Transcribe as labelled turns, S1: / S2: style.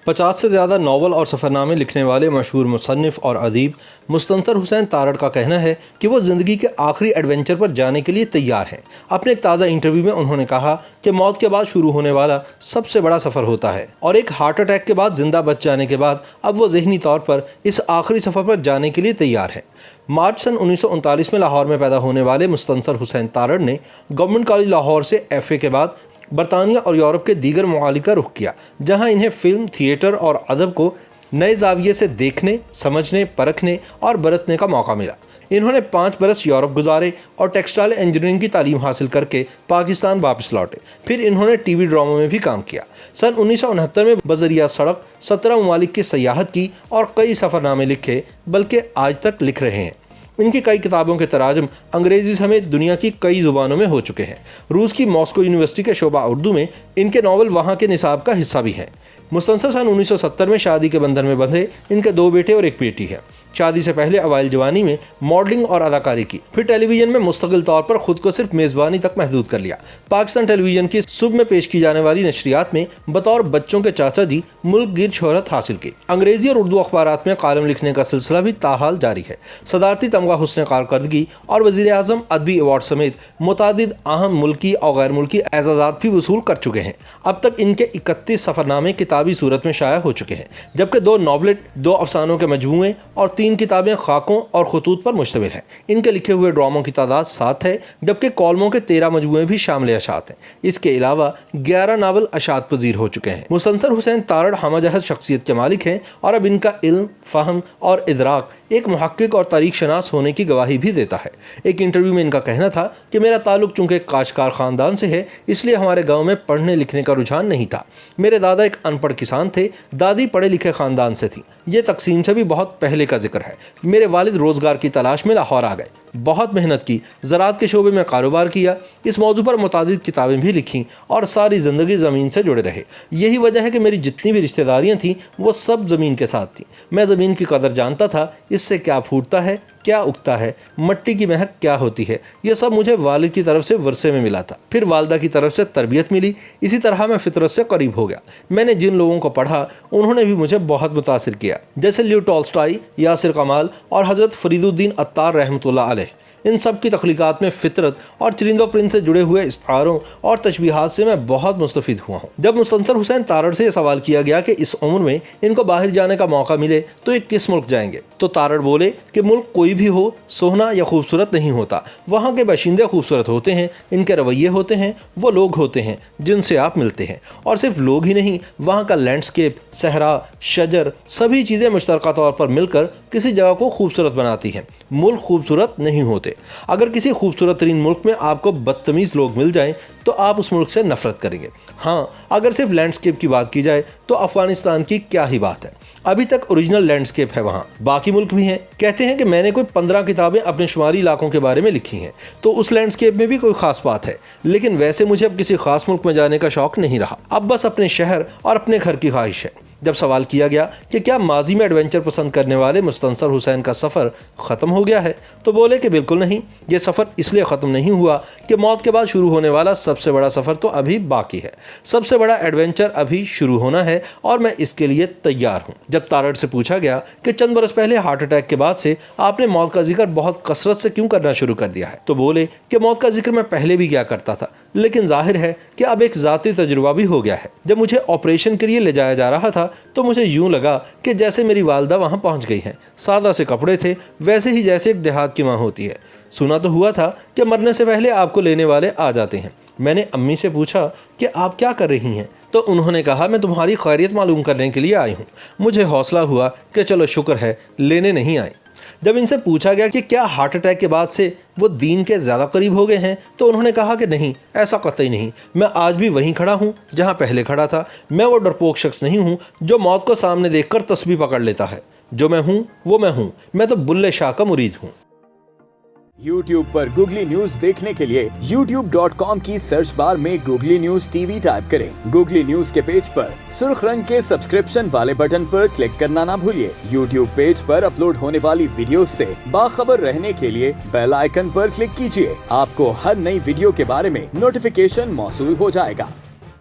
S1: 50 سے زیادہ ناول اور سفرنامے لکھنے والے مشہور مصنف اور ادیب مستنصر حسین تارڑ کا کہنا ہے کہ وہ زندگی کے آخری ایڈونچر پر جانے کے لیے تیار ہیں۔ اپنے ایک تازہ انٹرویو میں انہوں نے کہا کہ موت کے بعد شروع ہونے والا سب سے بڑا سفر ہوتا ہے، اور ایک ہارٹ اٹیک کے بعد زندہ بچ جانے کے بعد اب وہ ذہنی طور پر اس آخری سفر پر جانے کے لیے تیار ہے۔ مارچ سن 1939 میں لاہور میں پیدا ہونے والے مستنصر حسین تارڑ نے گورنمنٹ کالج لاہور سے FA کے بعد برطانیہ اور یورپ کے دیگر ممالک کا رخ کیا، جہاں انہیں فلم، تھیٹر اور ادب کو نئے زاویے سے دیکھنے، سمجھنے، پرکھنے اور برتنے کا موقع ملا۔ انہوں نے 5 برس یورپ گزارے اور ٹیکسٹائل انجینئرنگ کی تعلیم حاصل کر کے پاکستان واپس لوٹے۔ پھر انہوں نے ٹی وی ڈراموں میں بھی کام کیا۔ سن 1969 میں بذریعہ سڑک 17 ممالک کی سیاحت کی اور کئی سفرنامے لکھے، بلکہ آج تک لکھ رہے ہیں۔ ان کی کئی کتابوں کے تراجم انگریزی سمیت دنیا کی کئی زبانوں میں ہو چکے ہیں۔ روس کی ماسکو یونیورسٹی کے شعبہ اردو میں ان کے ناول وہاں کے نصاب کا حصہ بھی ہیں۔ مستنصر سن 1970 میں شادی کے بندھن میں بندھے۔ ان کے 2 بیٹے اور 1 بیٹی ہے۔ شادی سے پہلے اوائل جوانی میں ماڈلنگ اور اداکاری کی، پھر ٹیلی ویژن میں مستقل طور پر خود کو صرف میزبانی تک محدود کر لیا۔ پاکستان ٹیلی ویژن کی صبح میں پیش کی جانے والی نشریات میں بطور بچوں کے چاچا جی ملک گیر شہرت حاصل کی۔ انگریزی اور اردو اخبارات میں کالم لکھنے کا سلسلہ بھی تاحال جاری ہے۔ صدارتی تمغہ حسن کارکردگی اور وزیر اعظم ادبی ایوارڈ سمیت متعدد اہم ملکی اور غیر ملکی اعزازات بھی وصول کر چکے ہیں۔ اب تک ان کے 31 سفرنامے کتابی صورت میں شائع ہو چکے ہیں، جبکہ 2 ناولٹ، 2 افسانوں کے مجموعے اور 3 کتابیں خاکوں اور خطوط پر مشتمل ہیں۔ ان کے لکھے ہوئے ڈراموں کی تعداد 7 ہے، جبکہ کالموں کے 13 مجموعے بھی شامل اشاعت ہیں۔ اس کے علاوہ 11 ناول اشاعت پذیر ہو چکے ہیں۔ مستنصر حسین تارڑ ہمہ جہت شخصیت کے مالک ہیں، اور اب ان کا علم، فہم اور ادراک ایک محقق اور تاریخ شناس ہونے کی گواہی بھی دیتا ہے۔ ایک انٹرویو میں ان کا کہنا تھا کہ میرا تعلق چونکہ ایک کاشتکار خاندان سے ہے، اس لیے ہمارے گاؤں میں پڑھنے لکھنے کا رجحان نہیں تھا۔ میرے دادا ایک ان پڑھ کسان تھے، دادی پڑھے لکھے خاندان سے تھی۔ یہ تقسیم سے بھی بہت پہلے کا ذکر ہے۔ میرے والد روزگار کی تلاش میں لاہور آ گئے، بہت محنت کی، زراعت کے شعبے میں کاروبار کیا، اس موضوع پر متعدد کتابیں بھی لکھیں اور ساری زندگی زمین سے جڑے رہے۔ یہی وجہ ہے کہ میری جتنی بھی رشتہ داریاں تھیں وہ سب زمین کے ساتھ تھیں۔ میں زمین کی قدر جانتا تھا، اس سے کیا پھوٹتا ہے، کیا اگتا ہے، مٹی کی مہک کیا ہوتی ہے، یہ سب مجھے والد کی طرف سے ورثے میں ملا تھا۔ پھر والدہ کی طرف سے تربیت ملی، اسی طرح میں فطرت سے قریب ہو گیا۔ میں نے جن لوگوں کو پڑھا انہوں نے بھی مجھے بہت متاثر کیا، جیسے لیو ٹالسٹائی، یاسر کمال اور حضرت فرید الدین عطار رحمۃ اللہ علیہ۔ ان سب کی تخلیقات میں فطرت اور چرند و پرند سے جڑے ہوئے استعاروں اور تشبیہات سے میں بہت مستفید ہوا ہوں۔ جب مستنصر حسین تارڑ سے یہ سوال کیا گیا کہ اس عمر میں ان کو باہر جانے کا موقع ملے تو یہ کس ملک جائیں گے، تو تارڑ بولے کہ ملک کوئی بھی ہو، سوہنا یا خوبصورت نہیں ہوتا، وہاں کے باشندے خوبصورت ہوتے ہیں، ان کے رویے ہوتے ہیں، وہ لوگ ہوتے ہیں جن سے آپ ملتے ہیں، اور صرف لوگ ہی نہیں، وہاں کا لینڈسکیپ، صحرا، شجر، سبھی چیزیں مشترکہ طور پر مل کر کسی جگہ کو خوبصورت بناتی ہیں۔ ملک خوبصورت نہیں ہوتے۔ اگر کسی خوبصورت ترین ملک میں آپ کو بدتمیز لوگ مل جائیں تو آپ اس ملک سے نفرت کریں گے۔ ہاں، اگر صرف لینڈسکیپ کی بات کی جائے تو افغانستان کی کیا ہی بات ہے، ابھی تک اوریجنل لینڈسکیپ ہے وہاں، باقی ملک بھی ہیں۔ کہتے ہیں کہ میں نے کوئی 15 کتابیں اپنے شمالی علاقوں کے بارے میں لکھی ہیں، تو اس لینڈسکیپ میں بھی کوئی خاص بات ہے، لیکن ویسے مجھے اب کسی خاص ملک میں جانے کا شوق نہیں رہا، اب بس اپنے شہر اور اپنے گھر کی خواہش ہے۔ جب سوال کیا گیا کہ کیا ماضی میں ایڈونچر پسند کرنے والے مستنصر حسین کا سفر ختم ہو گیا ہے، تو بولے کہ بالکل نہیں، یہ سفر اس لیے ختم نہیں ہوا کہ موت کے بعد شروع ہونے والا سب سے بڑا سفر تو ابھی باقی ہے، سب سے بڑا ایڈونچر ابھی شروع ہونا ہے، اور میں اس کے لیے تیار ہوں۔ جب تارڑ سے پوچھا گیا کہ چند برس پہلے ہارٹ اٹیک کے بعد سے آپ نے موت کا ذکر بہت کثرت سے کیوں کرنا شروع کر دیا ہے، تو بولے کہ موت کا ذکر میں پہلے بھی کیا کرتا تھا، لیکن ظاہر ہے کہ اب ایک ذاتی تجربہ بھی ہو گیا ہے۔ جب مجھے آپریشن کے لیے لے جایا جا رہا تھا تو مجھے یوں لگا کہ جیسے میری والدہ وہاں پہنچ گئی ہیں، سادہ سے کپڑے تھے، ویسے ہی جیسے ایک دیہات کی ماں ہوتی ہے۔ سنا تو ہوا تھا کہ مرنے سے پہلے آپ کو لینے والے آ جاتے ہیں۔ میں نے امی سے پوچھا کہ آپ کیا کر رہی ہیں، تو انہوں نے کہا میں تمہاری خیریت معلوم کرنے کے لیے آئی ہوں۔ مجھے حوصلہ ہوا کہ چلو شکر ہے، لینے نہیں آئی۔ جب ان سے پوچھا گیا کہ کیا ہارٹ اٹیک کے بعد سے وہ دین کے زیادہ قریب ہو گئے ہیں، تو انہوں نے کہا کہ نہیں، ایسا قطعی نہیں، میں آج بھی وہیں کھڑا ہوں جہاں پہلے کھڑا تھا۔ میں وہ ڈرپوک شخص نہیں ہوں جو موت کو سامنے دیکھ کر تسبیح پکڑ لیتا ہے۔ جو میں ہوں وہ میں ہوں، میں تو بلے شاہ کا مرید ہوں۔
S2: YouTube پر گوگلی نیوز دیکھنے کے لیے youtube.com کی سرچ بار میں گوگلی نیوز TV ٹائپ کریں۔ گوگلی نیوز کے پیج پر سرخ رنگ کے سبسکرپشن والے بٹن پر کلک کرنا نہ بھولیے۔ YouTube پیج پر اپلوڈ ہونے والی ویڈیوز سے باخبر رہنے کے لیے بیل آئیکن پر کلک کیجیے۔ آپ کو ہر نئی ویڈیو کے بارے میں نوٹیفیکیشن موصول ہو جائے گا۔